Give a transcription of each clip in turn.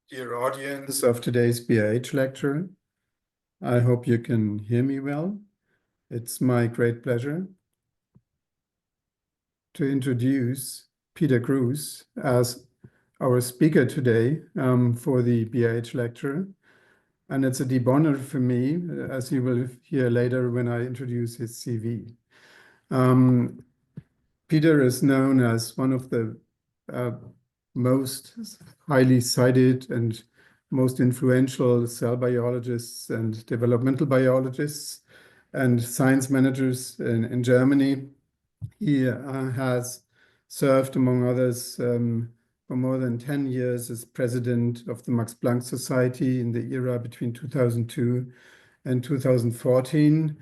Dear audience of today's BIH lecture, I hope you can hear me well. It's my great pleasure to introduce Peter Gruss as our speaker today for the BIH lecture. And it's a deep honor for me, as you will hear later when I introduce his CV. Peter is known as one of the most highly cited and most influential cell biologists and developmental biologists and science managers in Germany. He has served, among others, for more than 10 years as president of the Max Planck Society in the era between 2002 and 2014,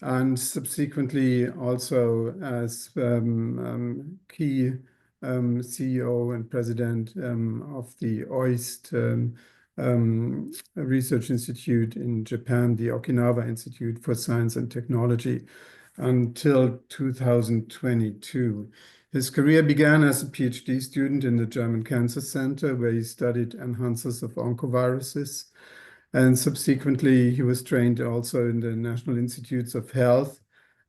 and subsequently also as key CEO and president of the OIST Research Institute in Japan, the Okinawa Institute for Science and Technology, until 2022. His career began as a PhD student in the German Cancer Center, where he studied enhancers of oncoviruses. And subsequently, he was trained also in the National Institutes of Health,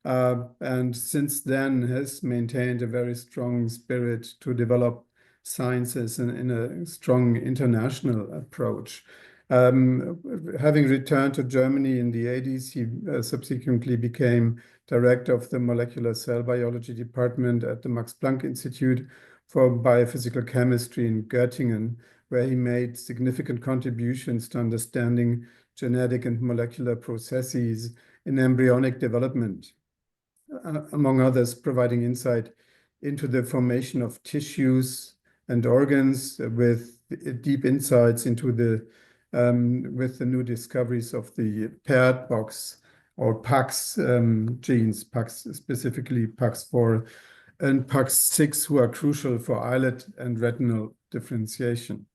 and since then has maintained a very strong spirit to develop sciences in a strong international approach. Having returned to Germany in the 80s, he subsequently became director of the molecular cell biology department at the Max Planck Institute for Biophysical Chemistry in Göttingen, where he made significant contributions to understanding genetic and molecular processes in embryonic development, among others, providing insight into the formation of tissues and organs with deep insights into with the new discoveries of the paired box or PAX genes, PAX, specifically PAX4 and PAX6, who are crucial for islet and retinal differentiation.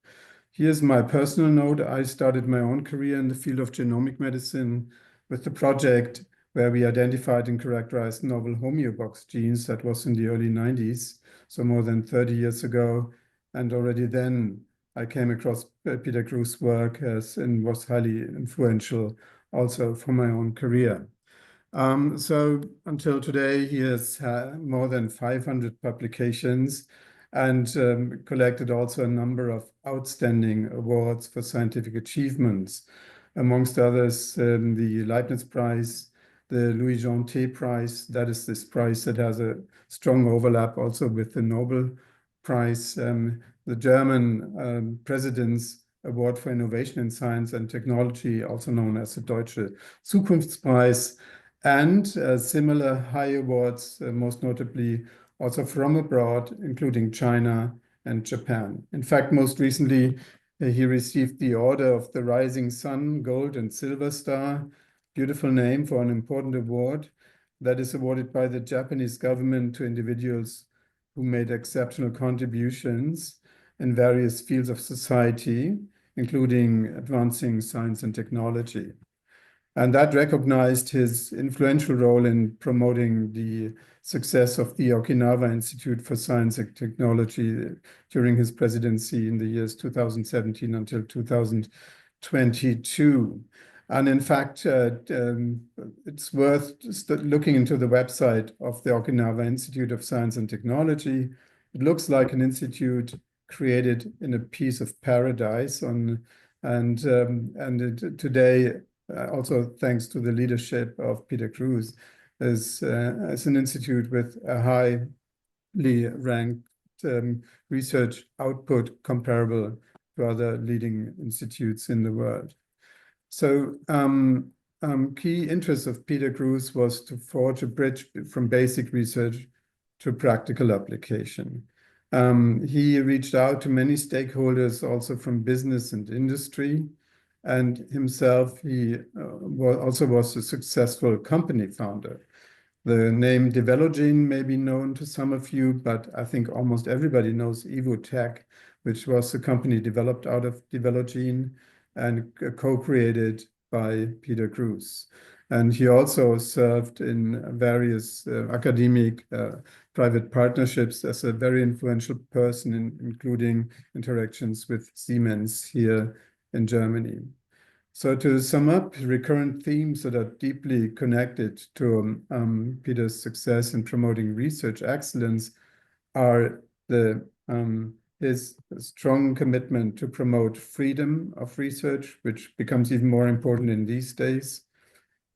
Here's my personal note. I started my own career in the field of genomic medicine with the project where we identified and characterized novel homeobox genes. That was in the early 90s, so more than 30 years ago. And already then I came across Peter Gruss' work and was highly influential also for my own career. So until today, he has had more than 500 publications and collected also a number of outstanding awards for scientific achievements, amongst others, the Leibniz Prize, the Louis Jeantet Prize. That is this prize that has a strong overlap also with the Nobel Prize, the German President's Award for Innovation in Science and Technology, also known as the Deutsche Zukunftspreis, and similar high awards, most notably also from abroad, including China and Japan. In fact, most recently, he received the Order of the Rising Sun, Gold and Silver Star, beautiful name for an important award that is awarded by the Japanese government to individuals who made exceptional contributions in various fields of society, including advancing science and technology. And that recognized his influential role in promoting the success of the Okinawa Institute for Science and Technology during his presidency in the years 2017 until 2022. And in fact, it's worth looking into the website of the Okinawa Institute of Science and Technology. It looks like an institute created in a piece of paradise today, also thanks to the leadership of Peter Gruss, as an institute with a highly ranked research output comparable to other leading institutes in the world. So key interest of Peter Gruss was to forge a bridge from basic research to practical application. He reached out to many stakeholders also from business and industry, and himself, he also was a successful company founder. The name Develogene may be known to some of you, but I think almost everybody knows Evotec, which was a company developed out of Develogene and co-created by Peter Gruss. And he also served in various academic private partnerships as a very influential person, including interactions with Siemens here in Germany. So to sum up, recurrent themes that are deeply connected to Peter's success in promoting research excellence are his strong commitment to promote freedom of research, which becomes even more important in these days,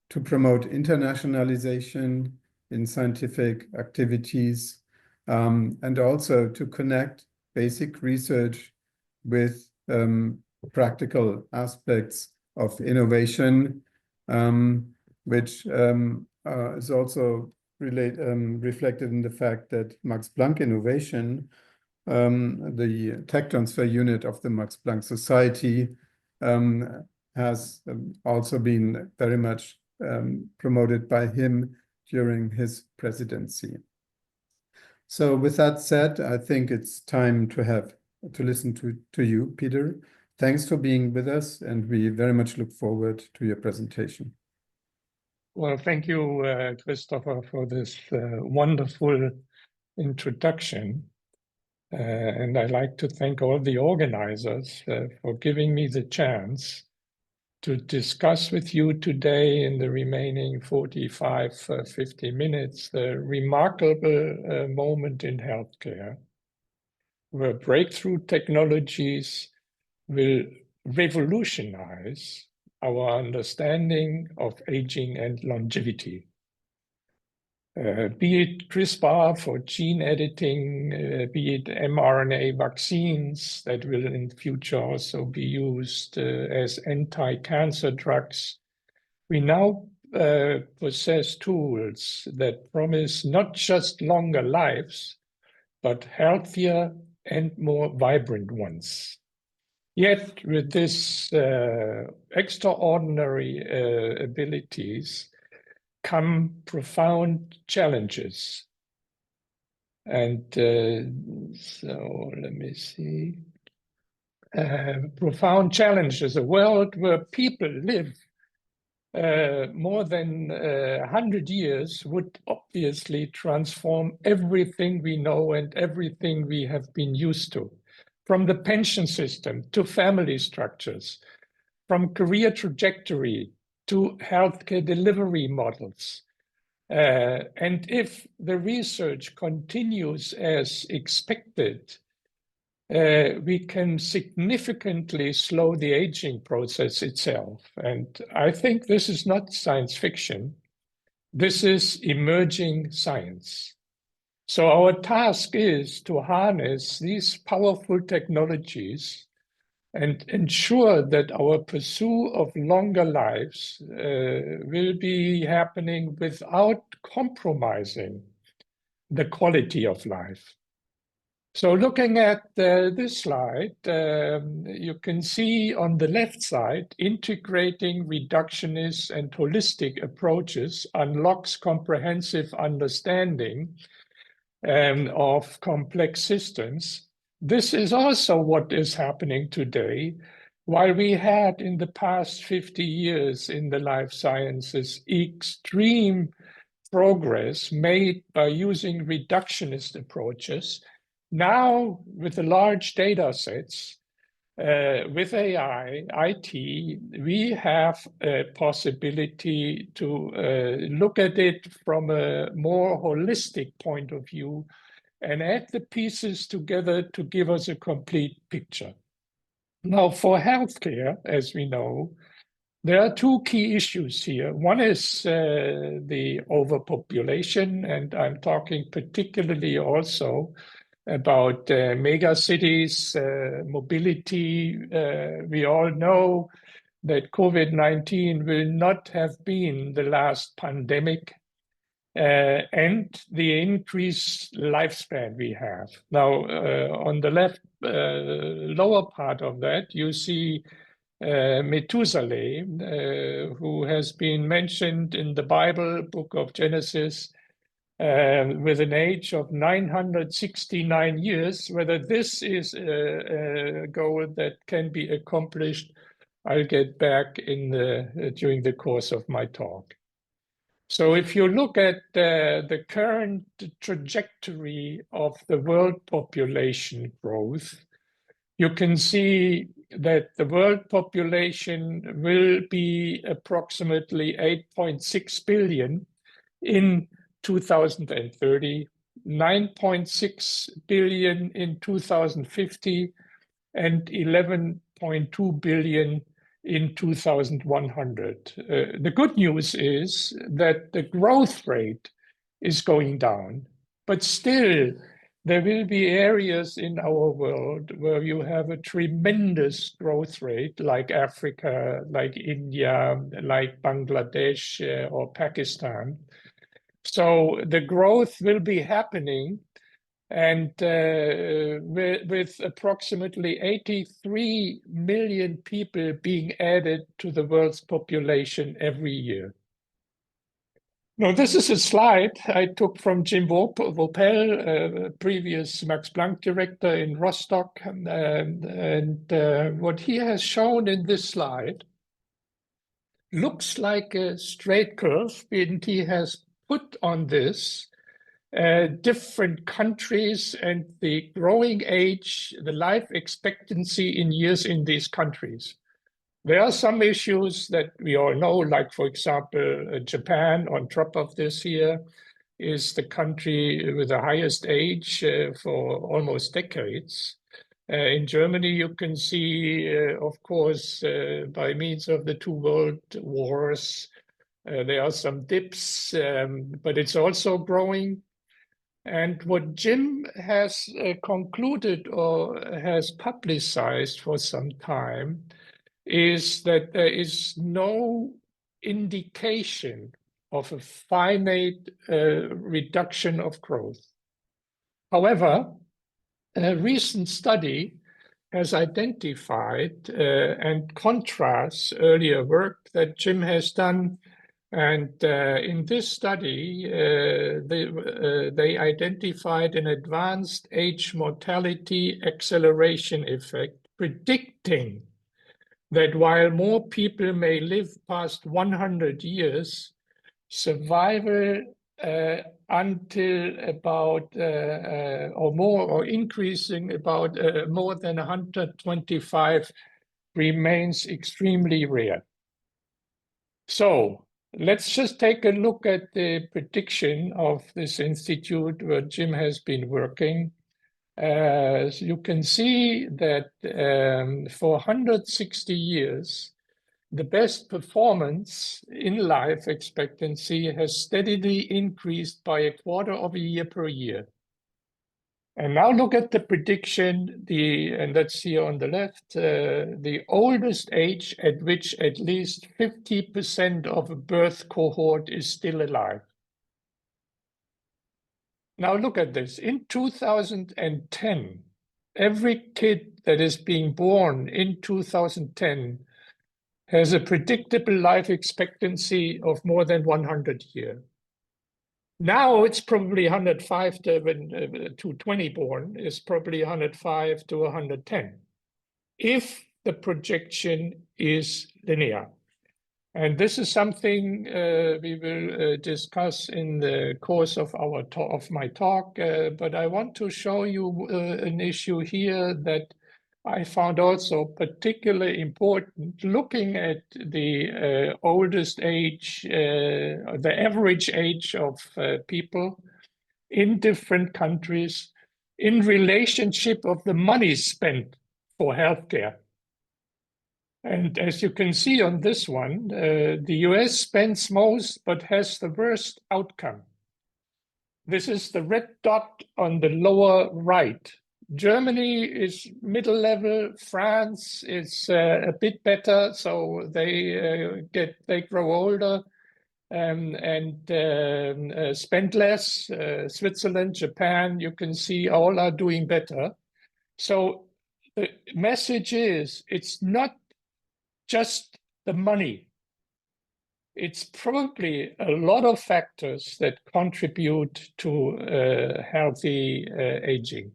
to promote internationalization in scientific activities, and also to connect basic research with practical aspects of innovation, which is also reflected in the fact that Max Planck Innovation, the tech transfer unit of the Max Planck Society, has also been very much promoted by him during his presidency. So with that said, I think it's time to listen to you, Peter. Thanks for being with us, and we very much look forward to your presentation. Well, thank you, Christopher, for this wonderful introduction. And I'd like to thank all the organizers for giving me the chance to discuss with you today in the remaining 45, 50 minutes, the remarkable moment in healthcare, where breakthrough technologies will revolutionize our understanding of aging and longevity. Be it CRISPR for gene editing, be it mRNA vaccines that will in future also be used as anti-cancer drugs. We now possess tools that promise not just longer lives, but healthier and more vibrant ones. Yet with this extraordinary abilities come profound challenges. And so let me see. Profound challenges, a world where people live more than 100 years would obviously transform everything we know and everything we have been used to, from the pension system to family structures, from career trajectory to healthcare delivery models. And if the research continues as expected, we can significantly slow the aging process itself. And I think this is not science fiction. This is emerging science. So our task is to harness these powerful technologies and ensure that our pursuit of longer lives will be happening without compromising the quality of life. So looking at this slide, you can see on the left side, integrating reductionist and holistic approaches unlocks comprehensive understanding of complex systems. This is also what is happening today. While we had in the past 50 years in the life sciences extreme progress made by using reductionist approaches, now with the large data sets, with AI, IT, we have a possibility to look at it from a more holistic point of view and add the pieces together to give us a complete picture. Now, for healthcare, as we know, there are two key issues here. One is the overpopulation, and I'm talking particularly also about mega cities, mobility. We all know that COVID-19 will not have been the last pandemic, and the increased lifespan we have. Now, on the left lower part of that, you see Methuselah, who has been mentioned in the Bible, book of Genesis, with an age of 969 years. Whether this is a goal that can be accomplished, I'll get back in during the course of my talk. So if you look at the current trajectory of the world population growth, you can see that the world population will be approximately 8.6 billion in 2030, 9.6 billion in 2050, and 11.2 billion in 2100. The good news is that the growth rate is going down, but still there will be areas in our world where you have a tremendous growth rate, like Africa, like India, like Bangladesh or Pakistan. So the growth will be happening, and with approximately 83 million people being added to the world's population every year. Now, this is a slide I took from Jim Vopel, previous Max Planck director in Rostock. And what he has shown in this slide looks like a straight curve, and he has put on this different countries and the growing age, the life expectancy in years in these countries. There are some issues that we all know, like, for example, Japan on top of this here is the country with the highest age for almost decades. In Germany, you can see, of course, by means of the two world wars, there are some dips, but it's also growing. And what Jim has concluded or has publicized for some time is that there is no indication of a finite reduction of growth. However, a recent study has identified and contrasts earlier work that Jim has done. And in this study, they identified an advanced age mortality acceleration effect, predicting that while more people may live past 100 years, survival until about or more, or increasing about more than 125 remains extremely rare. So let's just take a look at the prediction of this institute where Jim has been working. So you can see that for 160 years, the best performance in life expectancy has steadily increased by a quarter of a year per year. And now look at the prediction, and that's here on the left, the oldest age at which at least 50% of a birth cohort is still alive. Now look at this. In 2010, every kid that is being born in 2010 has a predictable life expectancy of more than 100 years. Now it's probably 105 to 20 born is probably 105 to 110, if the projection is linear. And this is something we will discuss in the course of my talk. But I want to show you an issue here that I found also particularly important, looking at the oldest age, the average age of people in different countries in relationship of the money spent for healthcare. And as you can see on this one, the US spends most but has the worst outcome. This is the red dot on the lower right. Germany is middle level. France is a bit better, so they grow older and spend less. Switzerland, Japan, you can see all are doing better. So the message is, it's not just the money. It's probably a lot of factors that contribute to healthy aging.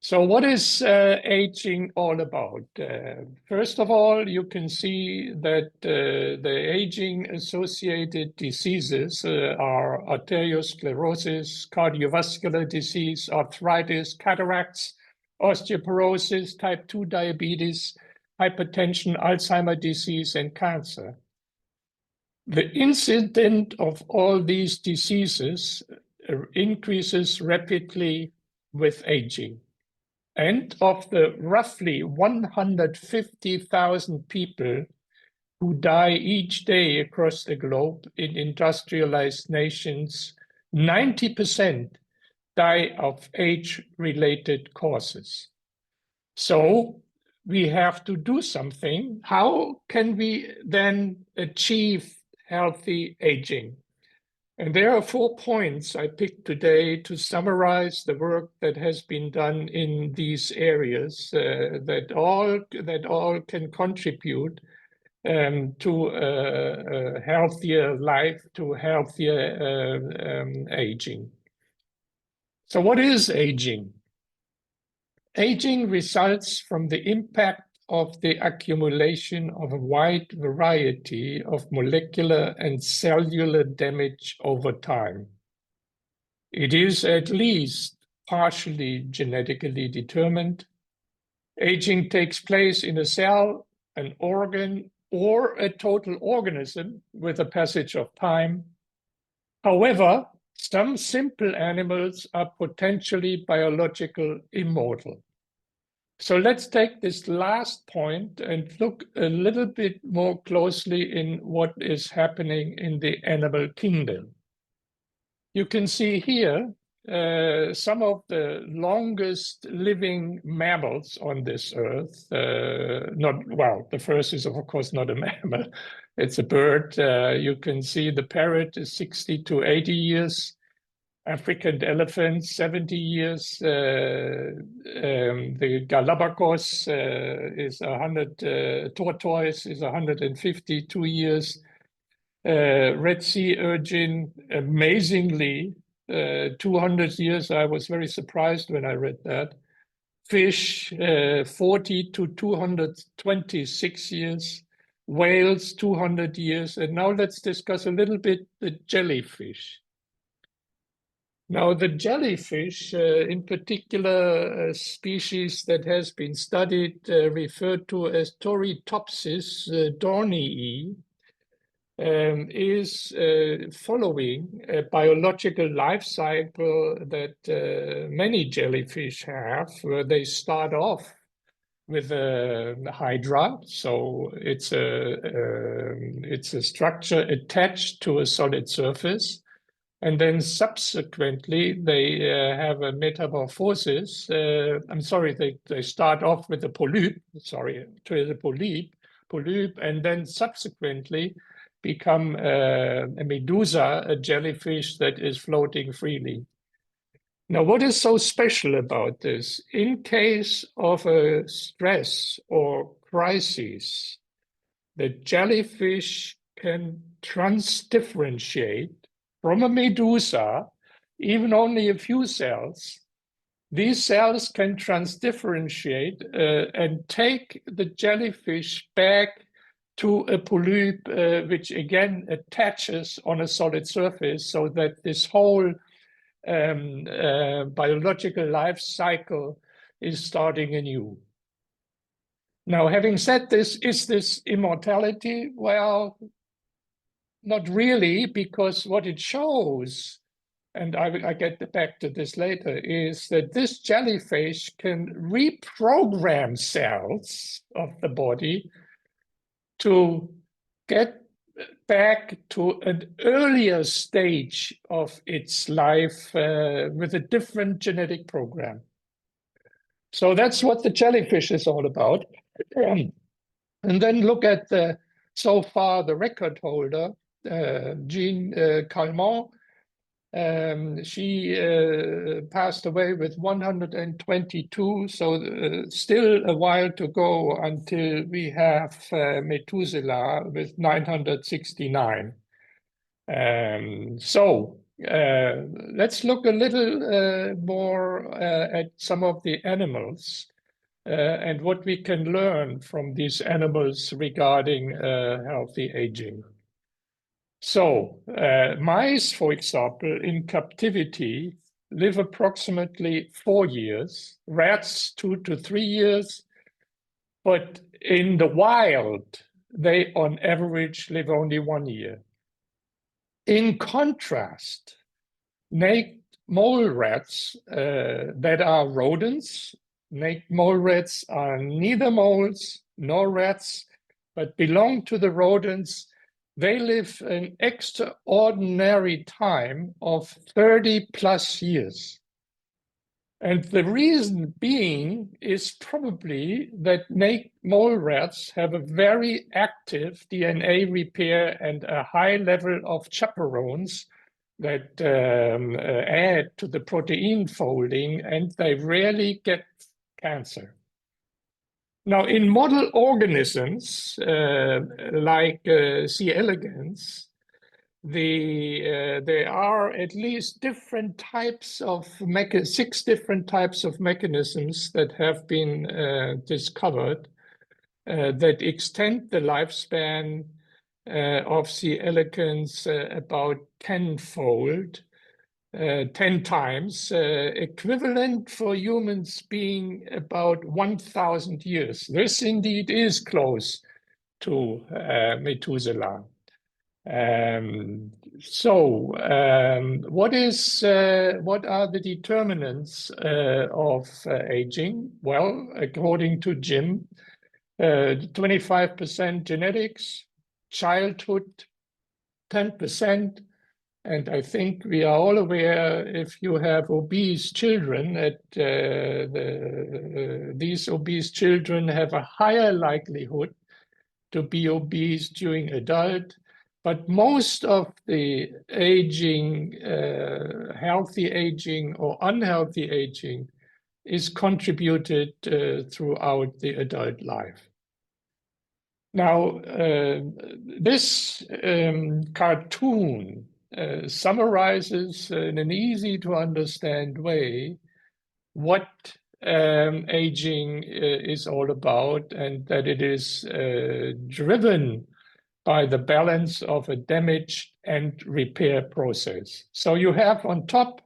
So what is aging all about? First of all, you can see that the aging-associated diseases are arteriosclerosis, cardiovascular disease, arthritis, cataracts, osteoporosis, type 2 diabetes, hypertension, Alzheimer's disease, and cancer. The incidence of all these diseases increases rapidly with aging. And of the roughly 150,000 people who die each day across the globe in industrialized nations, 90% die of age-related causes. So we have to do something. How can we then achieve healthy aging? And there are 4 points I picked today to summarize the work that has been done in these areas that all can contribute to a healthier life, to healthier aging. So what is aging? Aging results from the impact of the accumulation of a wide variety of molecular and cellular damage over time. It is at least partially genetically determined. Aging takes place in a cell, an organ, or a total organism with the passage of time. However, some simple animals are potentially biological immortal. So let's take this last point and look a little bit more closely in what is happening in the animal kingdom. You can see here some of the longest living mammals on this earth. The first is of course not a mammal, it's a bird. You can see the parrot is 60 to 80 years. African elephant, 70 years. The Galapagos is 100, tortoise is 152 years. Red Sea urchin, amazingly, 200 years. I was very surprised when I read that. Fish, 40 to 226 years. Whales, 200 years. And now let's discuss a little bit the jellyfish. Now, the jellyfish, in particular, a species that has been studied, referred to as Torritopsis dornii, is following a biological life cycle that many jellyfish have, where they start off with a hydra. So it's a structure attached to a solid surface. And then subsequently, they have a metamorphosis. They start off with a polyp, and then subsequently become a medusa, a jellyfish that is floating freely. Now, what is so special about this? In case of a stress or crisis, the jellyfish can transdifferentiate from a medusa, even only a few cells. These cells can transdifferentiate and take the jellyfish back to a polyp, which again attaches on a solid surface, so that this whole biological life cycle is starting anew. Now, having said this, is this immortality? Well, not really, because what it shows, and I get back to this later, is that this jellyfish can reprogram cells of the body to get back to an earlier stage of its life with a different genetic program. So that's what the jellyfish is all about. And then look at so far the record holder, Jean Calment. She passed away with 122, so still a while to go until we have Methuselah with 969. So let's look a little more at some of the animals and what we can learn from these animals regarding healthy aging. So mice, for example, in captivity live approximately 4 years, rats 2 to 3 years, but in the wild, they on average live only 1 year. In contrast, naked mole rats that are rodents, naked mole rats are neither moles nor rats, but belong to the rodents. They live an extraordinary time of 30 plus years. And the reason being is probably that naked mole rats have a very active DNA repair and a high level of chaperones that add to the protein folding, and they rarely get cancer. Now, in model organisms like C. elegans, there are at least different types of 6 different types of mechanisms that have been discovered that extend the lifespan of C. elegans about 10-fold, 10 times, equivalent for humans being about 1,000 years. This indeed is close to Methuselah. What are the determinants of aging? Well, according to Jim, 25% genetics, childhood 10%, and I think we are all aware if you have obese children, that these obese children have a higher likelihood to be obese during adult. But most of the aging, healthy aging or unhealthy aging, is contributed throughout the adult life. Now, this cartoon summarizes in an easy to understand way what aging is all about, and that it is driven by the balance of a damage and repair process. So you have on top,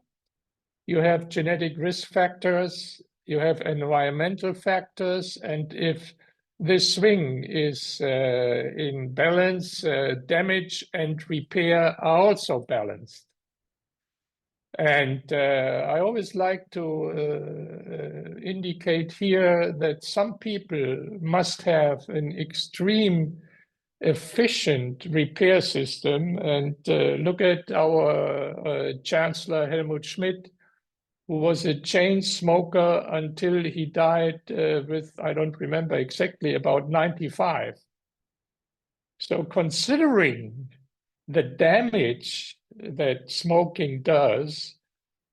you have genetic risk factors, you have environmental factors, and if this swing is in balance, damage and repair are also balanced. And I always like to indicate here that some people must have an extreme efficient repair system. And look at our Chancellor Helmut Schmidt, who was a chain smoker until he died with, I don't remember exactly, about 95. So considering the damage that smoking does,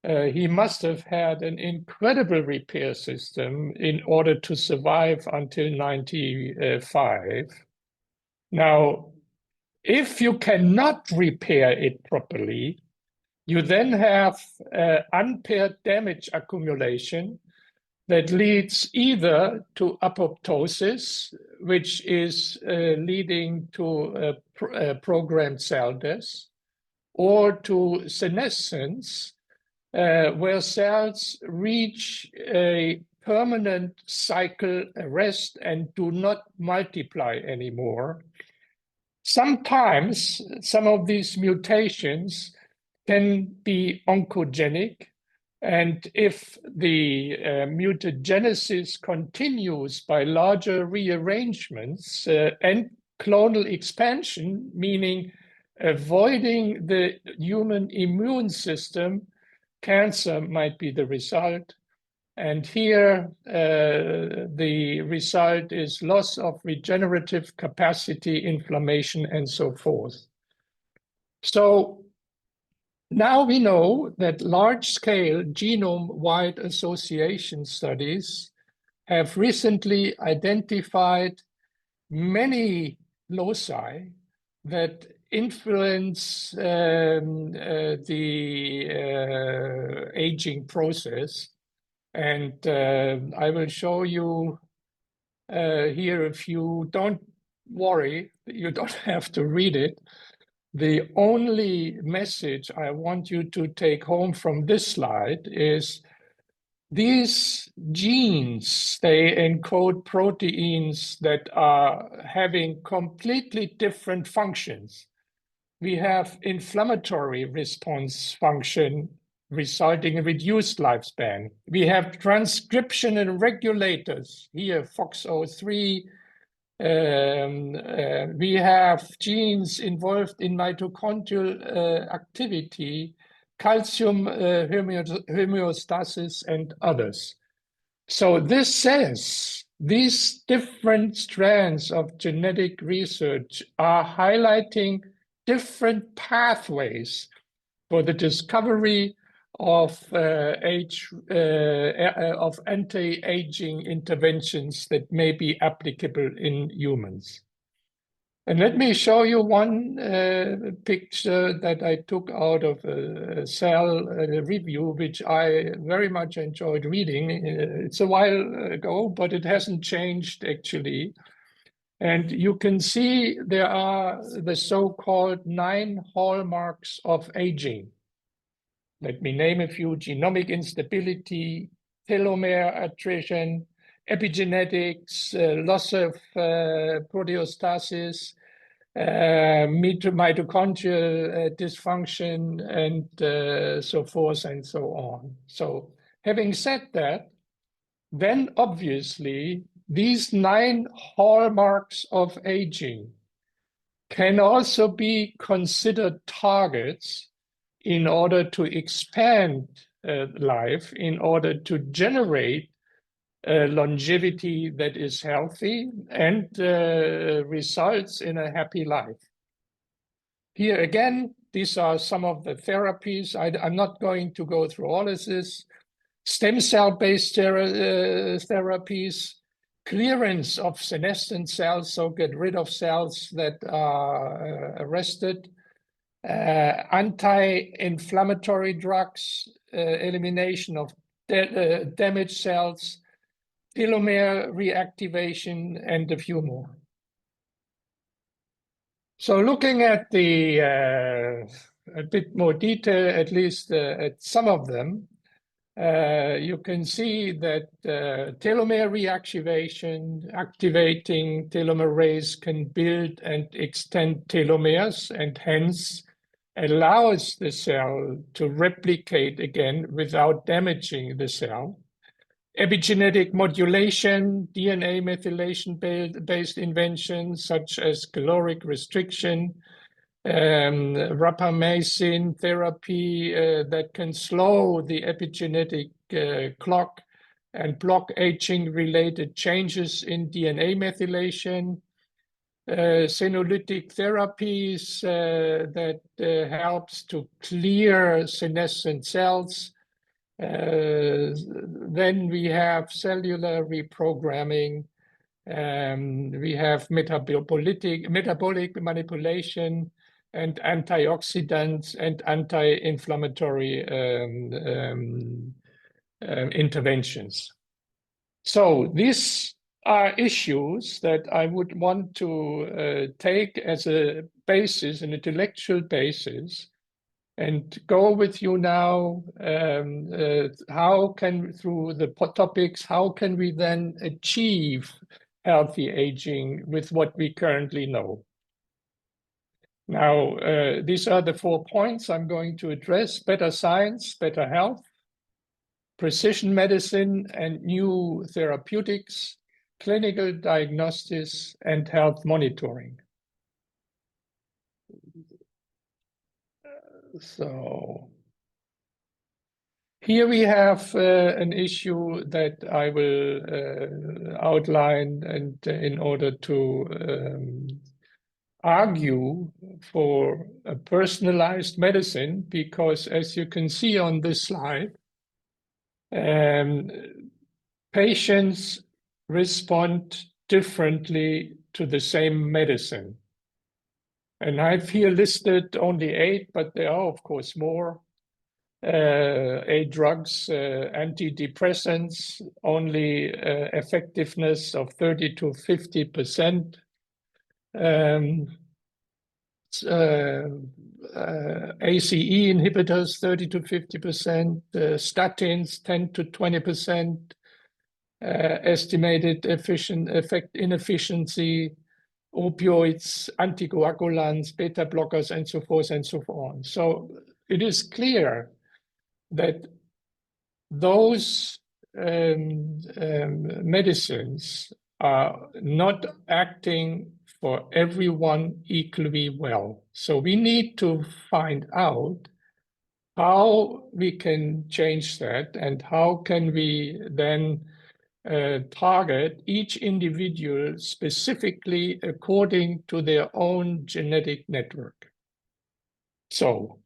he must have had an incredible repair system in order to survive until 95. Now, if you cannot repair it properly, you then have unpaired damage accumulation that leads either to apoptosis, which is leading to programmed cell death, or to senescence, where cells reach a permanent cycle arrest and do not multiply anymore. Sometimes some of these mutations can be oncogenic, and if the mutagenesis continues by larger rearrangements and clonal expansion, meaning avoiding the human immune system, cancer might be the result. And here, the result is loss of regenerative capacity, inflammation, and so forth. So now we know that large-scale genome-wide association studies have recently identified many loci that influence the aging process. And I will show you here a few. Don't worry, you don't have to read it. The only message I want you to take home from this slide is these genes, they encode proteins that are having completely different functions. We have inflammatory response function resulting in reduced lifespan. We have transcription and regulators, here FOXO3. We have genes involved in mitochondrial activity, calcium homeostasis, and others. So this says these different strands of genetic research are highlighting different pathways for the discovery of anti-aging interventions that may be applicable in humans. And let me show you one picture that I took out of a Cell review, which I very much enjoyed reading. It's a while ago, but it hasn't changed actually. And you can see there are the so-called 9 hallmarks of aging. Let me name a few: genomic instability, telomere attrition, epigenetics, loss of proteostasis, mitochondrial dysfunction, and so forth and so on. So having said that, then obviously these 9 hallmarks of aging can also be considered targets in order to expand life, in order to generate longevity that is healthy and results in a happy life. Here again, these are some of the therapies. I'm not going to go through all of this. Stem cell-based therapies, clearance of senescent cells, so get rid of cells that are arrested, anti-inflammatory drugs, elimination of damaged cells, telomere reactivation, and a few more. So looking at the a bit more detail, at least at some of them, you can see that telomere reactivation, activating telomerase can build and extend telomeres and hence allows the cell to replicate again without damaging the cell. Epigenetic modulation, DNA methylation-based inventions such as caloric restriction, rapamycin therapy that can slow the epigenetic clock and block aging-related changes in DNA methylation, senolytic therapies that helps to clear senescent cells. Then we have cellular reprogramming. We have metabolic manipulation and antioxidants and anti-inflammatory interventions. So these are issues that I would want to take as a basis, an intellectual basis, and go with you now. How can, through the topics, how can we then achieve healthy aging with what we currently know? Now, these are the 4 points I'm going to address: better science, better health, precision medicine and new therapeutics, clinical diagnostics, and health monitoring. So here we have an issue that I will outline, and in order to argue for a personalized medicine, because as you can see on this slide, patients respond differently to the same medicine. And I've here listed only 8, but there are, of course, more. 8 drugs, antidepressants, only effectiveness of 30 to 50%. ACE inhibitors, 30 to 50%, statins, 10 to 20%, estimated inefficiency, opioids, anticoagulants, beta blockers, and so forth and so on. So it is clear that those medicines are not acting for everyone equally well. So we need to find out how we can change that and how can we then target each individual specifically according to their own genetic network. So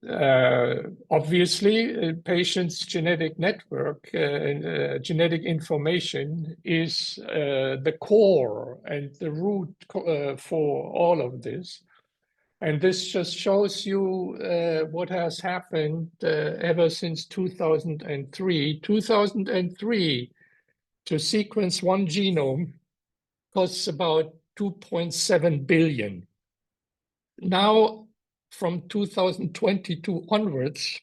obviously, a patient's genetic network, genetic information is the core and the root for all of this. And this just shows you what has happened ever since 2003. 2003, to sequence one genome costs about 2.7 billion. Now, from 2022 onwards,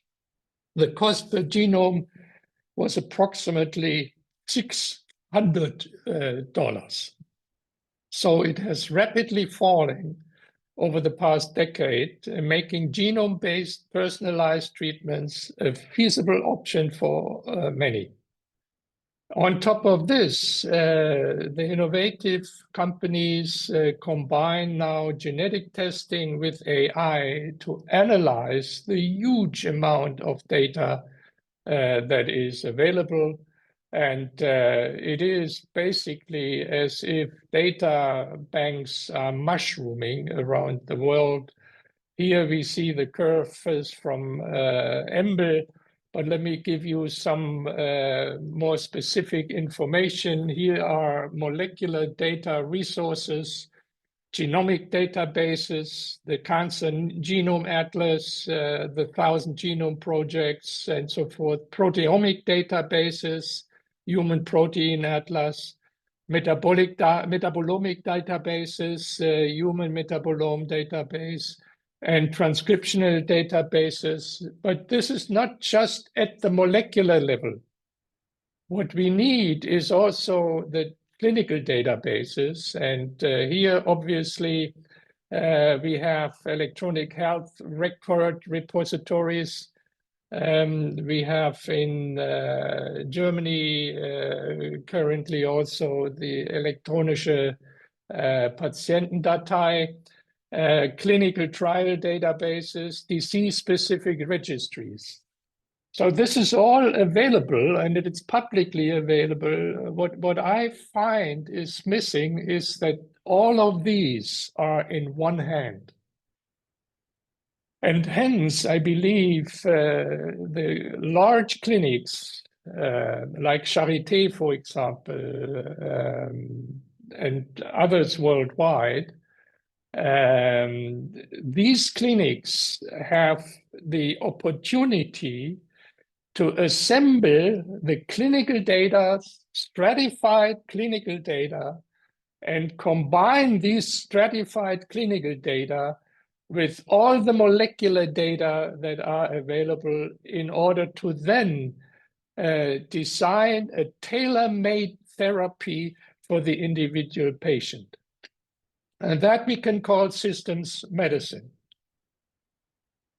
the cost per genome was approximately $600. So it has rapidly fallen over the past decade, making genome-based personalized treatments a feasible option for many. On top of this, the innovative companies combine now genetic testing with AI to analyze the huge amount of data that is available. And it is basically as if data banks are mushrooming around the world. Here we see the curves from EMBL. But let me give you some more specific information. Here are molecular data resources, genomic databases, the Cancer Genome Atlas, the 1,000 Genome Projects, and so forth, proteomic databases, Human Protein Atlas, metabolomic databases, Human Metabolome Database, and transcriptional databases. But this is not just at the molecular level. What we need is also the clinical databases. And here, obviously, we have electronic health record repositories. We have in Germany currently also the elektronische Patientendatei, clinical trial databases, disease-specific registries. So this is all available and it's publicly available. What I find is missing is that all of these are in one hand. And hence, I believe the large clinics like Charité, for example, and others worldwide, these clinics have the opportunity to assemble the clinical data, stratified clinical data, and combine these stratified clinical data with all the molecular data that are available in order to then design a tailor-made therapy for the individual patient. And that we can call systems medicine.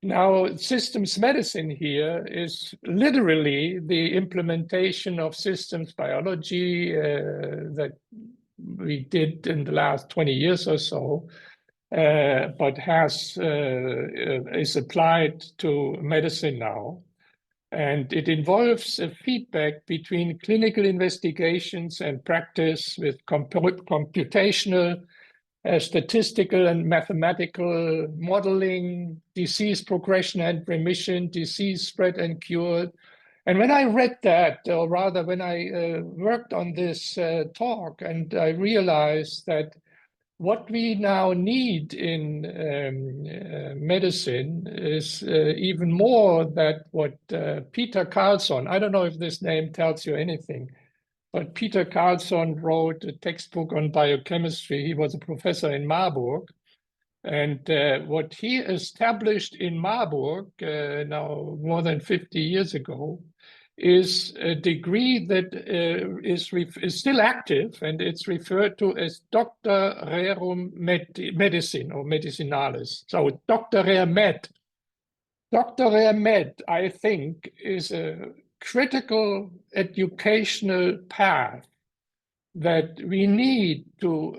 Now, systems medicine here is literally the implementation of systems biology that we did in the last 20 years or so, but is applied to medicine now. And it involves a feedback between clinical investigations and practice with computational, statistical and mathematical modeling, disease progression and remission, disease spread and cure. And when I read that, or rather when I worked on this talk, and I realized that what we now need in medicine is even more that what Peter Carlson, I don't know if this name tells you anything, but Peter Carlson wrote a textbook on biochemistry. He was a professor in Marburg. And what he established in Marburg now more than 50 years ago is a degree that is still active, and it's referred to as Doctor Rerum Medicine or Medicinalis. So Doctor Rare Med. Dr. Rare Med, I think, is a critical educational path that we need to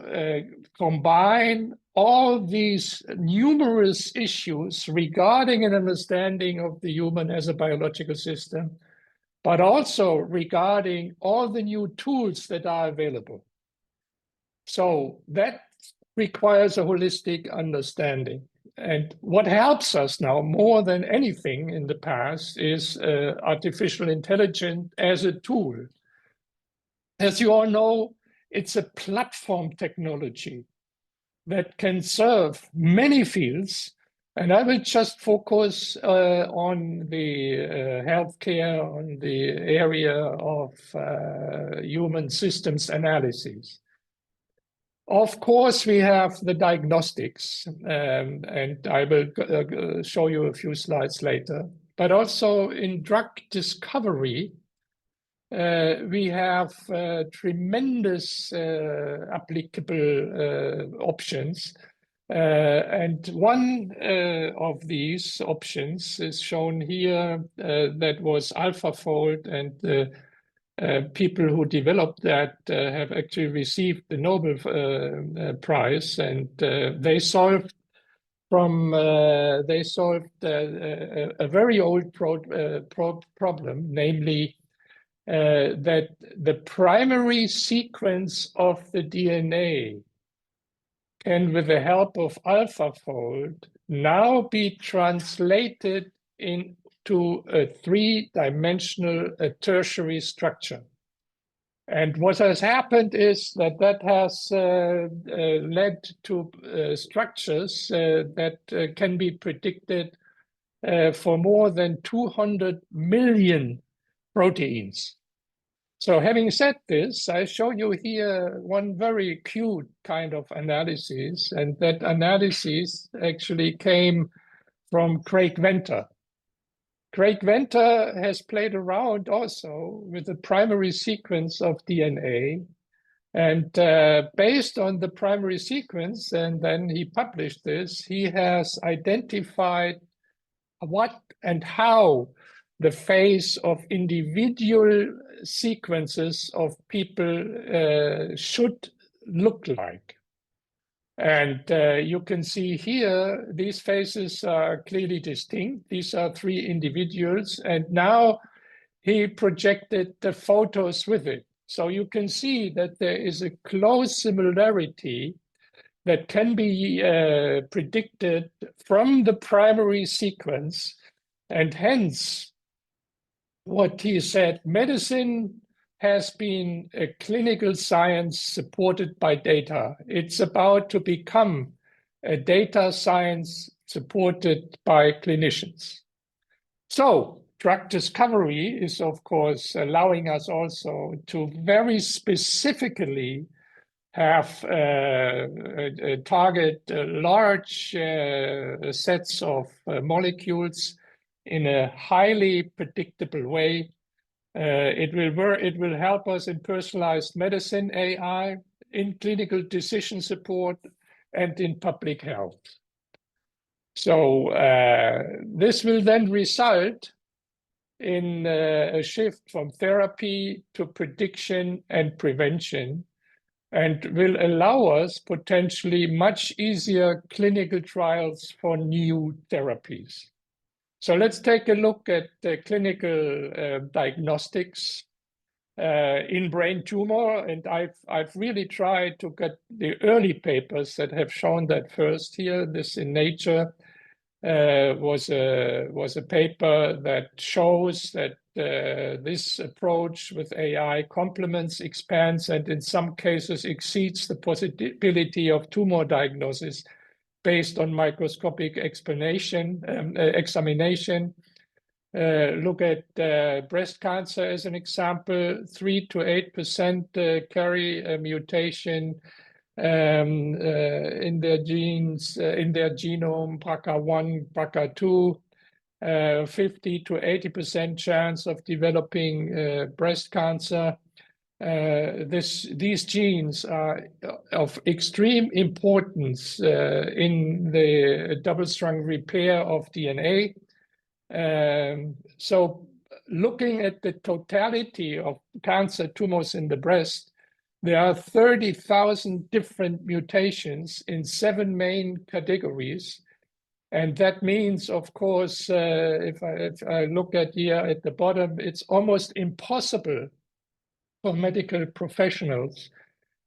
combine all these numerous issues regarding an understanding of the human as a biological system, but also regarding all the new tools that are available. So that requires a holistic understanding. And what helps us now more than anything in the past is artificial intelligence as a tool. As you all know, it's a platform technology that can serve many fields. And I will just focus on the healthcare, on the area of human systems analysis. Of course, we have the diagnostics, and I will show you a few slides later. But also in drug discovery, we have tremendous applicable options. And one of these options is shown here that was AlphaFold, and the people who developed that have actually received the Nobel Prize, and they solved a very old problem, namely that the primary sequence of the DNA can, with the help of AlphaFold, now be translated into a three-dimensional tertiary structure. And what has happened is that has led to structures that can be predicted for more than 200 million proteins. So having said this, I show you here one very cute kind of analysis, and that analysis actually came from Craig Venter. Craig Venter has played around also with the primary sequence of DNA, and based on the primary sequence, and then he published this, he has identified what and how the phase of individual sequences of people should look like. And you can see here, these phases are clearly distinct. These are three individuals, and now he projected the photos with it. So you can see that there is a close similarity that can be predicted from the primary sequence, and hence what he said, medicine has been a clinical science supported by data. It's about to become a data science supported by clinicians. So drug discovery is, of course, allowing us also to very specifically have target large sets of molecules in a highly predictable way. It will help us in personalized medicine AI, in clinical decision support, and in public health. So this will then result in a shift from therapy to prediction and prevention, and will allow us potentially much easier clinical trials for new therapies. So let's take a look at the clinical diagnostics in brain tumor. And I've really tried to get the early papers that have shown that first here. This in Nature was a paper that shows that this approach with AI complements, expands, and in some cases exceeds the possibility of tumor diagnosis based on microscopic examination. Look at breast cancer as an example. 3 to 8% carry a mutation in their genes, in their genome, BRCA1, BRCA2. 50 to 80% chance of developing breast cancer. These genes are of extreme importance in the double-strand repair of DNA. So looking at the totality of cancer tumors in the breast, there are 30,000 different mutations in 7 main categories. And that means, of course, if I look at here at the bottom, it's almost impossible for medical professionals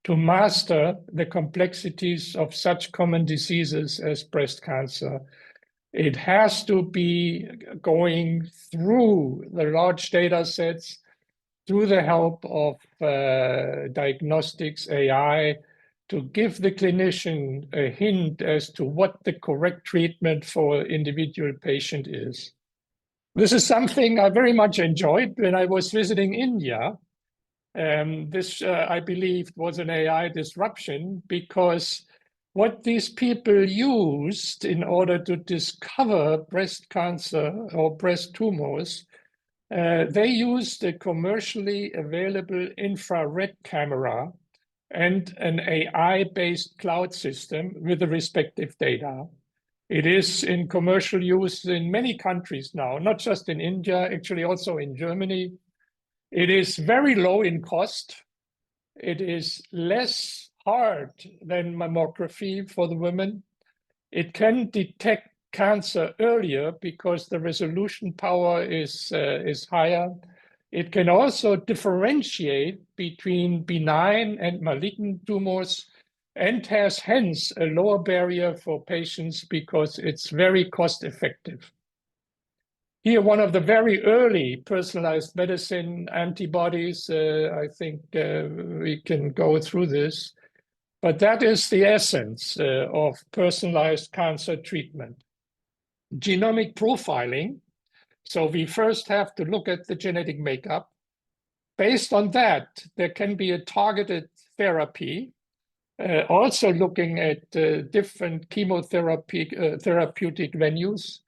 to master the complexities of such common diseases as breast cancer. It has to be going through the large data sets, through the help of diagnostics, AI, to give the clinician a hint as to what the correct treatment for individual patient is. This is something I very much enjoyed when I was visiting India. This, I believe, was an AI disruption, because what these people used in order to discover breast cancer or breast tumors, they used a commercially available infrared camera and an AI-based cloud system with the respective data. It is in commercial use in many countries now, not just in India, actually also in Germany. It is very low in cost. It is less hard than mammography for the women. It can detect cancer earlier because the resolution power is higher. It can also differentiate between benign and malignant tumors, and has hence a lower barrier for patients because it's very cost effective. Here, one of the very early personalized medicine antibodies, I think we can go through this, but that is the essence of personalized cancer treatment. Genomic profiling. So we first have to look at the genetic makeup. Based on that, there can be a targeted therapy, also looking at different chemotherapy therapeutic venues.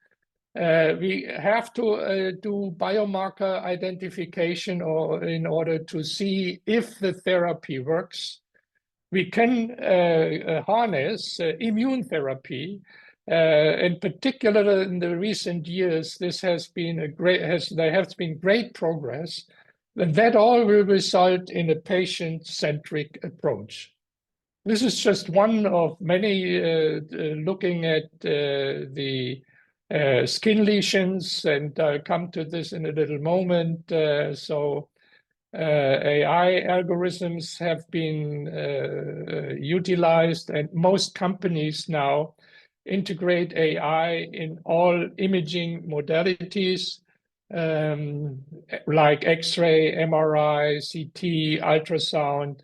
We have to do biomarker identification in order to see if the therapy works. We can harness immune therapy. In particular, in the recent years, there has been great progress, and that all will result in a patient-centric approach. This is just one of many looking at the skin lesions, and I'll come to this in a little moment. AI algorithms have been utilized, and most companies now integrate AI in all imaging modalities, like X-ray, MRI, CT, ultrasound.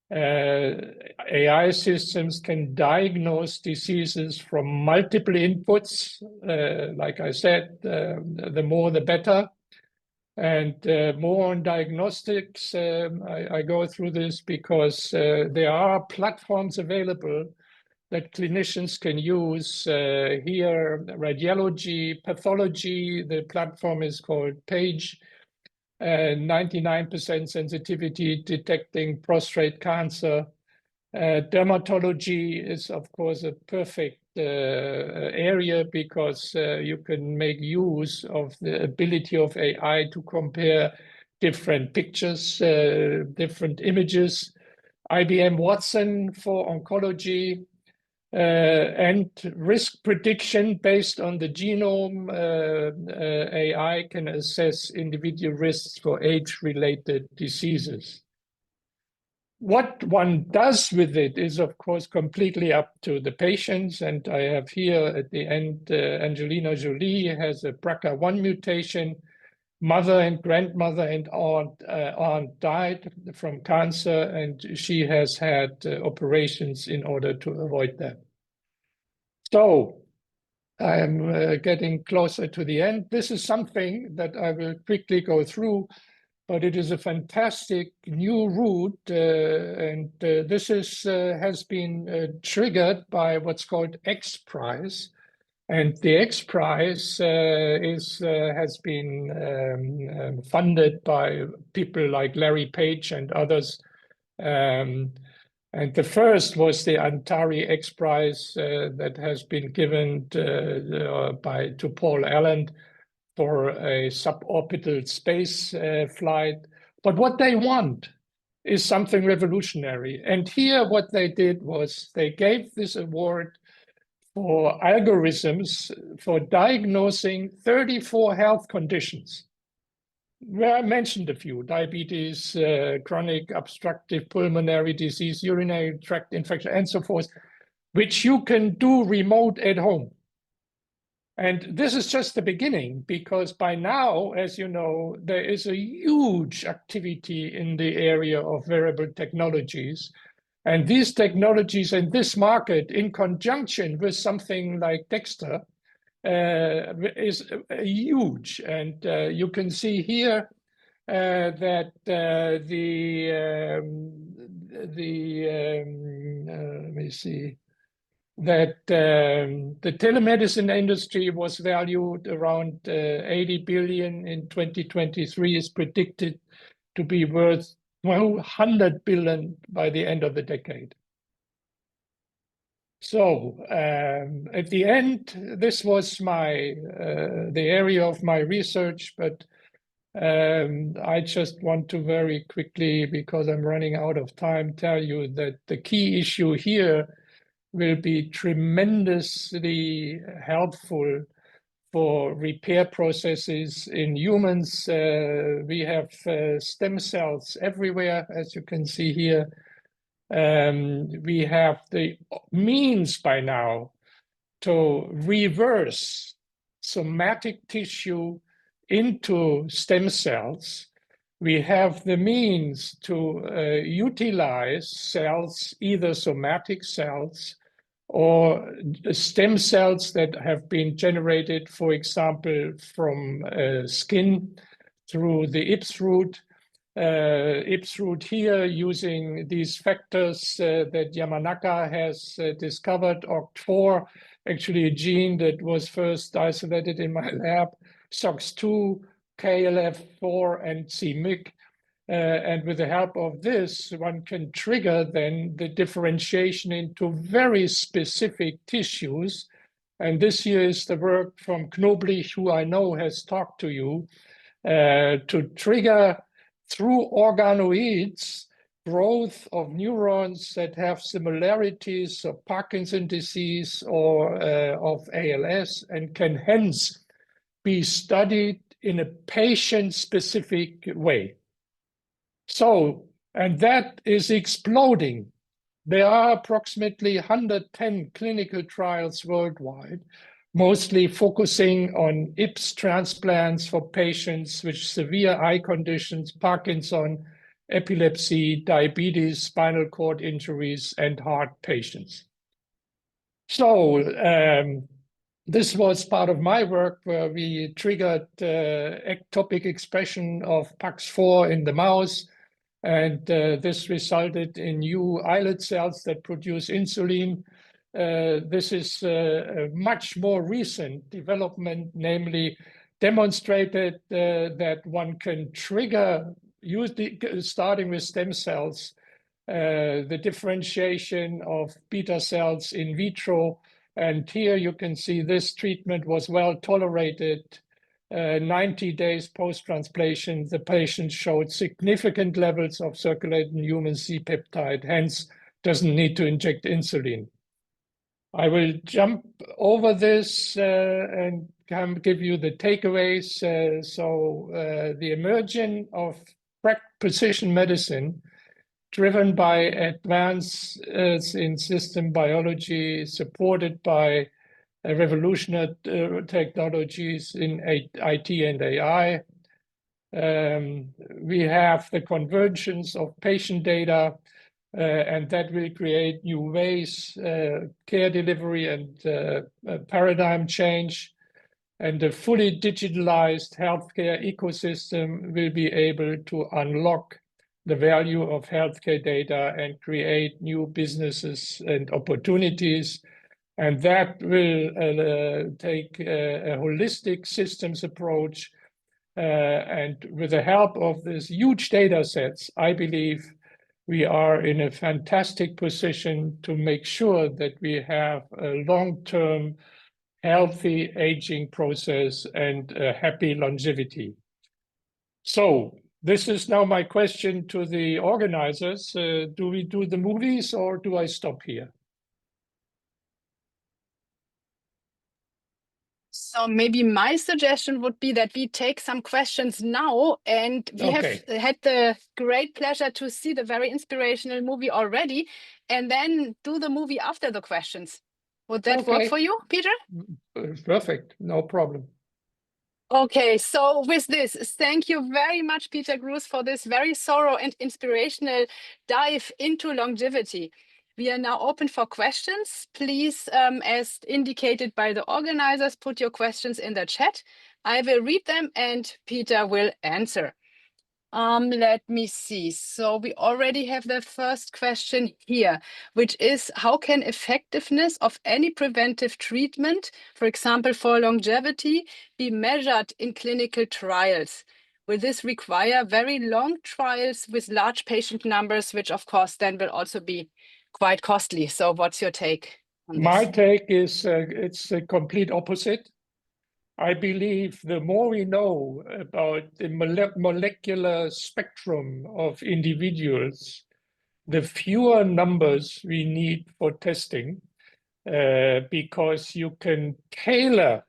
AI systems can diagnose diseases from multiple inputs. Like I said, the more the better. And more on diagnostics, I go through this because there are platforms available that clinicians can use. Here, radiology, pathology, the platform is called PAGE, 99% sensitivity detecting prostate cancer. Dermatology is, of course, a perfect area because you can make use of the ability of AI to compare different pictures, different images. IBM Watson for oncology, and risk prediction based on the genome. AI can assess individual risks for age-related diseases. What one does with it is, of course, completely up to the patients. And I have here at the end, Angelina Jolie has a BRCA1 mutation. mother and grandmother and aunt died from cancer, and she has had operations in order to avoid that. So I'm getting closer to the end. This is something that I will quickly go through, but it is a fantastic new route, and this has been triggered by what's called X Prize. And the X Prize has been funded by people like Larry Page and others. And the first was the Antares X Prize that has been given to Paul Allen for a suborbital space flight. But what they want is something revolutionary. And here what they did was they gave this award for algorithms for diagnosing 34 health conditions, where I mentioned a few: diabetes, chronic obstructive pulmonary disease, urinary tract infection, and so forth, which you can do remote at home. And this is just the beginning, because by now, as you know, there is a huge activity in the area of wearable technologies. And these technologies and this market, in conjunction with something like Dexter, is huge. And you can see here that let me see, that the telemedicine industry was valued around 80 billion in 2023, is predicted to be worth 100 billion by the end of the decade. So at the end, this was the area of my research, but I just want to very quickly, because I'm running out of time, tell you that the key issue here will be tremendously helpful for repair processes in humans. We have stem cells everywhere, as you can see here. We have the means by now to reverse somatic tissue into stem cells. We have the means to utilize cells, either somatic cells or stem cells that have been generated, for example, from skin through the Ip's root. Ip's root here, using these factors that Yamanaka has discovered, OCT4, actually a gene that was first isolated in my lab, SOX2, KLF4, and c-MYC. And with the help of this, one can trigger then the differentiation into very specific tissues. And this here is the work from Knoblich, who I know has talked to you, to trigger through organoids growth of neurons that have similarities of Parkinson's disease or of ALS, and can hence be studied in a patient-specific way. So, and that is exploding. There are approximately 110 clinical trials worldwide, mostly focusing on Ip's transplants for patients with severe eye conditions, Parkinson, epilepsy, diabetes, spinal cord injuries, and heart patients. So this was part of my work, where we triggered ectopic expression of PAX4 in the mouse. And this resulted in new islet cells that produce insulin. This is a much more recent development, namely demonstrated that one can trigger, starting with stem cells, the differentiation of beta cells in vitro. And here you can see this treatment was well tolerated. 90 days post-transplantation, the patient showed significant levels of circulating human C-peptide, hence doesn't need to inject insulin. I will jump over this and give you the takeaways. The emergence of precision medicine, driven by advances in system biology, supported by revolutionary technologies in IT and AI, We have the convergence of patient data, and that will create new ways, care delivery and paradigm change. And a fully digitalized healthcare ecosystem will be able to unlock the value of healthcare data and create new businesses and opportunities. And that will take a holistic systems approach. And with the help of these huge data sets, I believe we are in a fantastic position to make sure that we have a long-term healthy aging process and happy longevity. So this is now my question to the organizers. Do we do the movies or do I stop here? So maybe my suggestion would be that we take some questions now, and we have had the great pleasure to see the very inspirational movie already, and then do the movie after the questions. Would that work for you, Peter? Perfect, no problem. Okay, so with this, thank you very much, Peter Gruss, for this very thorough and inspirational dive into longevity. We are now open for questions. Please, as indicated by the organizers, put your questions in the chat. I will read them and Peter will answer. Let me see. So we already have the first question here, which is how can effectiveness of any preventive treatment, for example, for longevity, be measured in clinical trials? Will this require very long trials with large patient numbers, which of course then will also be quite costly? So what's your take on this? My take is it's the complete opposite. I believe the more we know about the molecular spectrum of individuals, the fewer numbers we need for testing, because you can tailor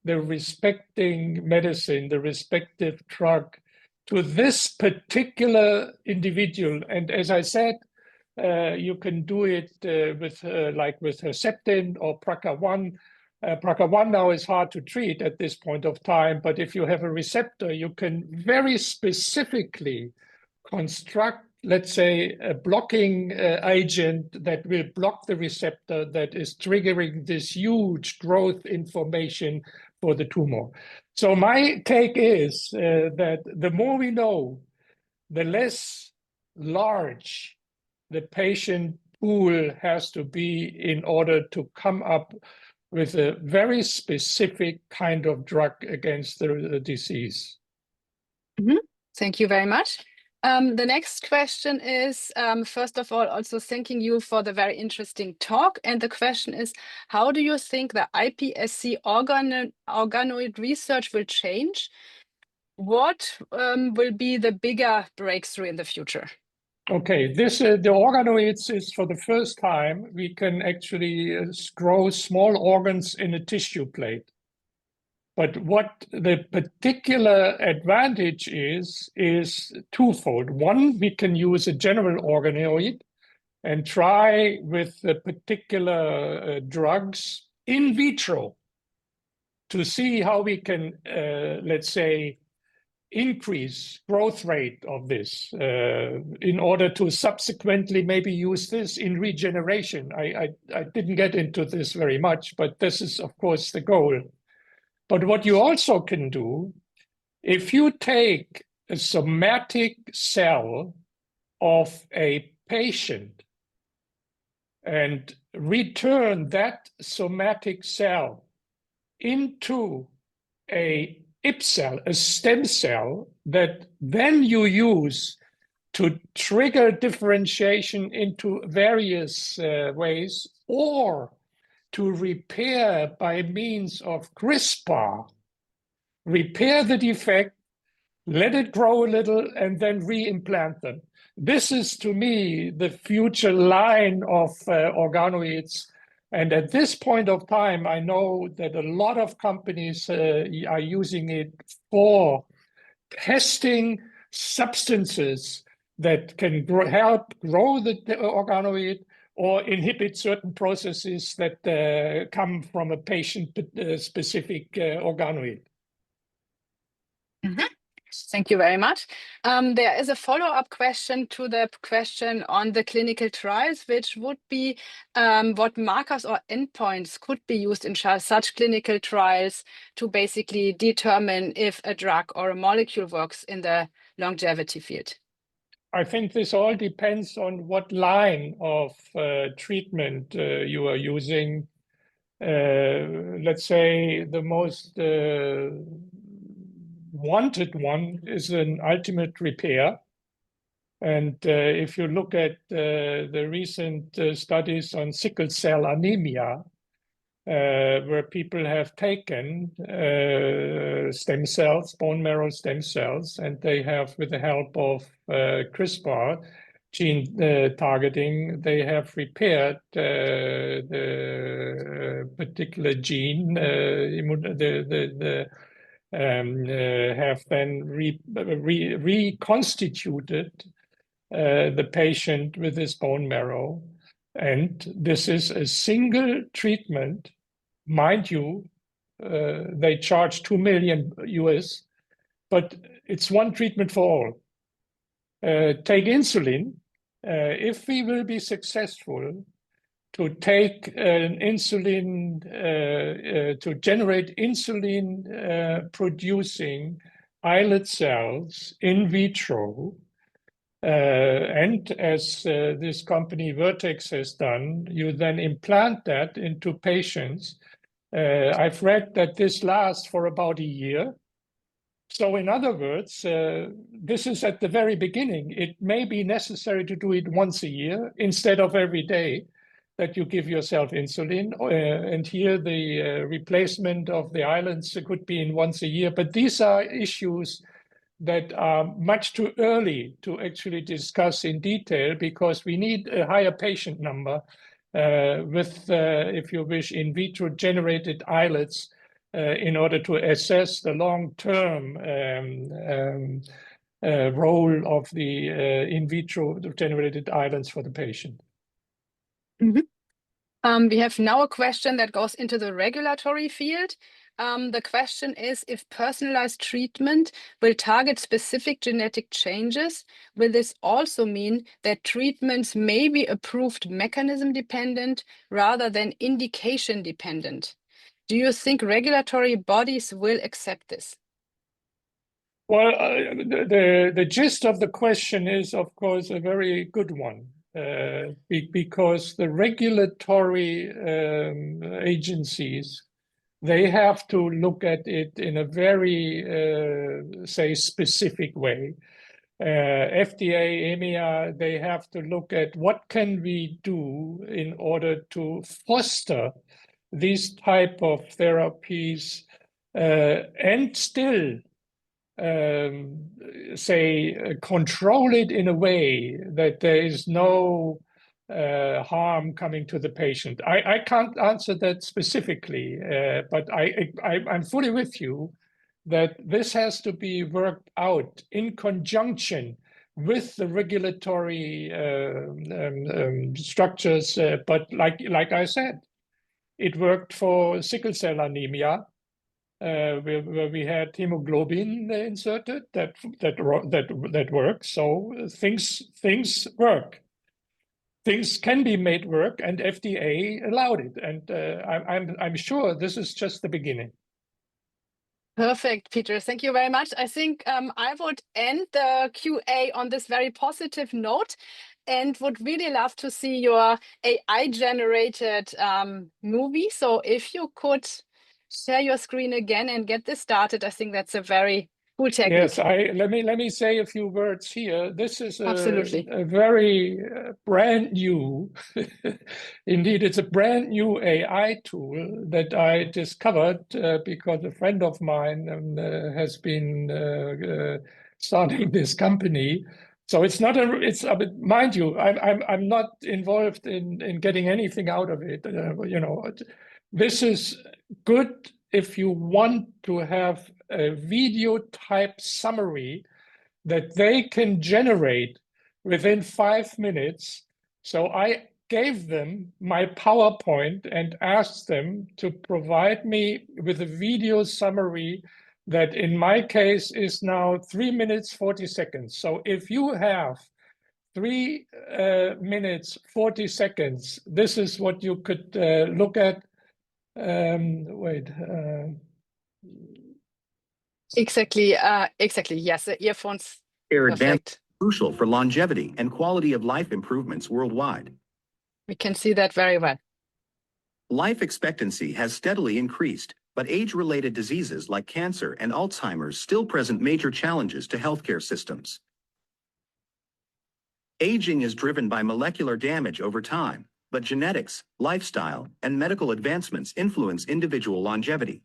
the respecting medicine, the respective drug to this particular individual. And as I said, you can do it with Herceptin or BRCA1. BRCA1 now is hard to treat at this point of time, but if you have a receptor, you can very specifically construct, let's say, a blocking agent that will block the receptor that is triggering this huge growth information for the tumor. So my take is that the more we know, the less large the patient pool has to be in order to come up with a very specific kind of drug against the disease. Mm-hmm. Thank you very much. The next question is, first of all, also thanking you for the very interesting talk. And the question is, how do you think the iPSC organoid research will change? What will be the bigger breakthrough in the future? Okay, this the organoids is for the first time we can actually grow small organs in a tissue plate. But what the particular advantage is twofold. One, we can use a general organoid and try with the particular drugs in vitro to see how we can, let's say, increase growth rate of this in order to subsequently maybe use this in regeneration. I didn't get into this very much, but this is, of course, the goal. But what you also can do, if you take a somatic cell of a patient and return that somatic cell into a IP cell, a stem cell, that then you use to trigger differentiation into various ways, or to repair by means of CRISPR, repair the defect, let it grow a little, and then re-implant them. This is, to me, the future line of organoids. And at this point of time, I know that a lot of companies are using it for testing substances that can help grow the organoid or inhibit certain processes that come from a patient-specific organoid. Mm-hmm. Thank you very much. There is a follow-up question to the question on the clinical trials, which would be what markers or endpoints could be used in such clinical trials to basically determine if a drug or a molecule works in the longevity field. I think this all depends on what line of treatment you are using. Let's say the most wanted one is an ultimate repair. And if you look at the recent studies on sickle cell anemia, where people have taken stem cells, bone marrow stem cells, and they have, with the help of CRISPR gene targeting, they have repaired the particular gene, have then reconstituted the patient with his bone marrow. And this is a single treatment. Mind you, they charge $2 million US, but it's one treatment for all. Take insulin. If we will be successful to take an insulin, to generate insulin producing islet cells in vitro, and as this company Vertex has done, you then implant that into patients. I've read that this lasts for about a year. So in other words, this is at the very beginning. It may be necessary to do it once a year instead of every day that you give yourself insulin. And here the replacement of the islets could be in once a year. But these are issues that are much too early to actually discuss in detail, because we need a higher patient number with, if you wish, in vitro generated islets in order to assess the long-term role of the in vitro generated islets for the patient. Mm-hmm. We have now a question that goes into the regulatory field. The question is, if personalized treatment will target specific genetic changes, will this also mean that treatments may be approved mechanism dependent rather than indication dependent? Do you think regulatory bodies will accept this? Well, the gist of the question is, of course, a very good one, because the regulatory agencies, they have to look at it in a very, say, specific way. FDA, EMEA, they have to look at what can we do in order to foster these type of therapies and still, say, control it in a way that there is no harm coming to the patient. I can't answer that specifically, but I'm fully with you that this has to be worked out in conjunction with the regulatory structures. But like I said, it worked for sickle cell anemia, where we had hemoglobin inserted. That works. So things work. Things can be made work, and FDA allowed it. And I'm sure this is just the beginning. Perfect, Peter. Thank you very much. I think I would end the QA on this very positive note, and would really love to see your AI-generated movie. So if you could share your screen again and get this started, I think that's a very cool technique. Yes, let me say a few words here. This is Absolutely a very brand new, indeed, it's a brand new AI tool that I discovered because a friend of mine has been starting this company. So it's not mind you, I'm not involved in getting anything out of it. This is good if you want to have a video type summary that they can generate within 5 minutes. So I gave them my PowerPoint and asked them to provide me with a video summary that in my case is now 3 minutes 40 seconds. So if you have 3 minutes 40 seconds, this is what you could look at. Exactly. Exactly. Yes, the earphones. Care Perfect. advanced crucial for longevity and quality of life improvements worldwide. We can see that very well. Life expectancy has steadily increased, but age-related diseases like cancer and Alzheimer's still present major challenges to healthcare systems. Aging is driven by molecular damage over time, but genetics, lifestyle, and medical advancements influence individual longevity.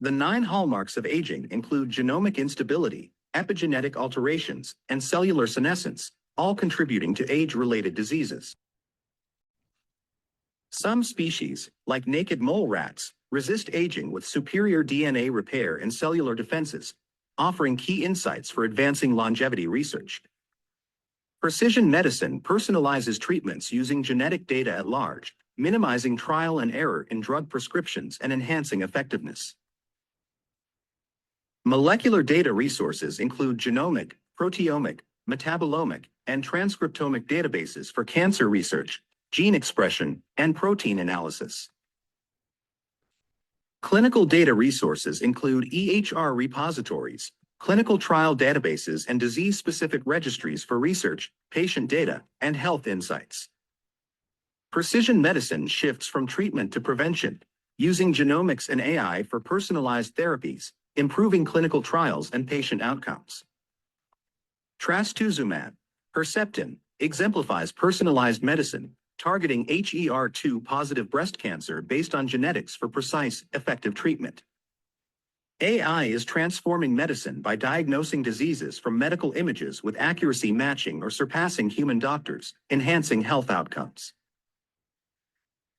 The 9 hallmarks of aging include genomic instability, epigenetic alterations, and cellular senescence, all contributing to age-related diseases. Some species, like naked mole rats, resist aging with superior DNA repair and cellular defenses, offering key insights for advancing longevity research. Precision medicine personalizes treatments using genetic data at large, minimizing trial and error in drug prescriptions and enhancing effectiveness. Molecular data resources include genomic, proteomic, metabolomic, and transcriptomic databases for cancer research, gene expression, and protein analysis. Clinical data resources include EHR repositories, clinical trial databases, and disease-specific registries for research, patient data, and health insights. Precision medicine shifts from treatment to prevention, using genomics and AI for personalized therapies, improving clinical trials and patient outcomes. Trastuzumab, Herceptin, exemplifies personalized medicine, targeting HER2-positive breast cancer based on genetics for precise, effective treatment. AI is transforming medicine by diagnosing diseases from medical images with accuracy matching or surpassing human doctors, enhancing health outcomes.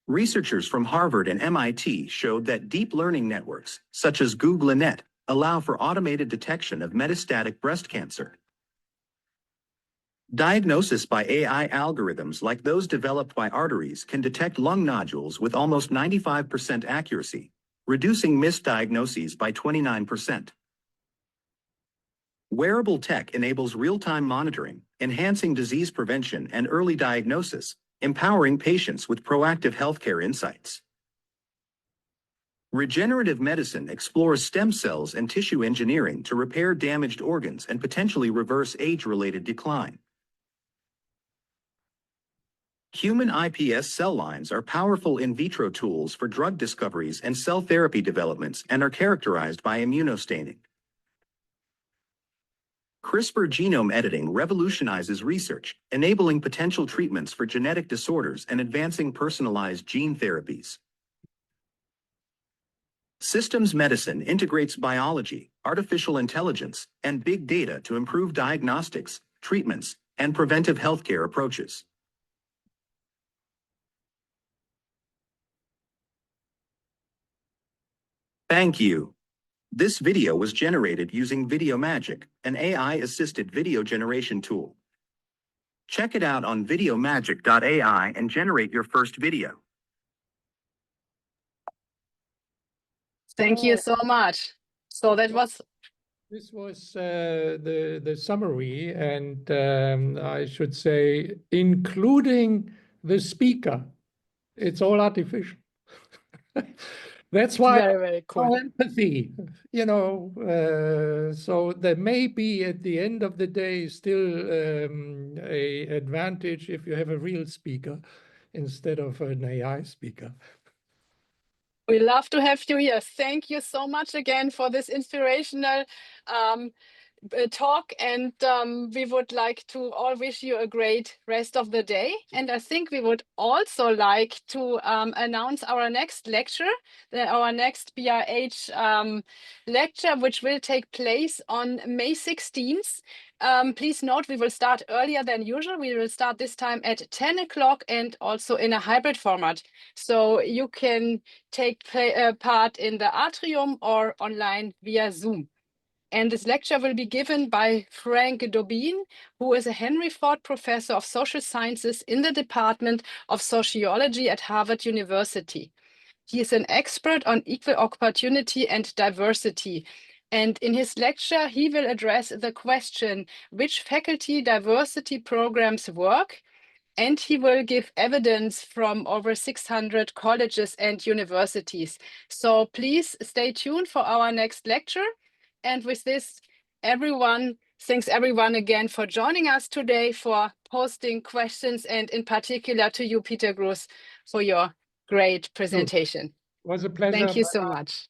Researchers from Harvard and MIT showed that deep learning networks, such as GoogleNet, allow for automated detection of metastatic breast cancer. Diagnosis by AI algorithms like those developed by Arteries can detect lung nodules with almost 95% accuracy, reducing misdiagnoses by 29%. Wearable tech enables real-time monitoring, enhancing disease prevention and early diagnosis, empowering patients with proactive healthcare insights. Regenerative medicine explores stem cells and tissue engineering to repair damaged organs and potentially reverse age-related decline. Human iPS cell lines are powerful in vitro tools for drug discoveries and cell therapy developments and are characterized by immunostaining. CRISPR genome editing revolutionizes research, enabling potential treatments for genetic disorders and advancing personalized gene therapies. Systems medicine integrates biology, artificial intelligence, and big data to improve diagnostics, treatments, and preventive healthcare approaches. Thank you. This video was generated using Video Magic, an AI-assisted video generation tool. Check it out on videomagic.ai and generate your first video. Thank you so much. So that was. This was the summary, and I should say, including the speaker. It's all artificial. That's why Very, very cool. no empathy, so there may be at the end of the day still a advantage if you have a real speaker instead of an AI speaker. We love to have you here. Thank you so much again for this inspirational talk, and we would like to all wish you a great rest of the day. And I think we would also like to announce our next lecture, our next BIH lecture, which will take place on May 16th. Please note, we will start earlier than usual. We will start this time at 10 o'clock and also in a hybrid format. So you can take part in the atrium or online via Zoom. And this lecture will be given by Frank Dobin, who is a Henry Ford Professor of Social Sciences in the Department of Sociology at Harvard University. He is an expert on equal opportunity and diversity. And in his lecture, he will address the question, which faculty diversity programs work? And he will give evidence from over 600 colleges and universities. So please stay tuned for our next lecture. And with this, thanks everyone again for joining us today, for posting questions, and in particular to you, Peter Gruss, for your great presentation. It was a pleasure. Thank you so much.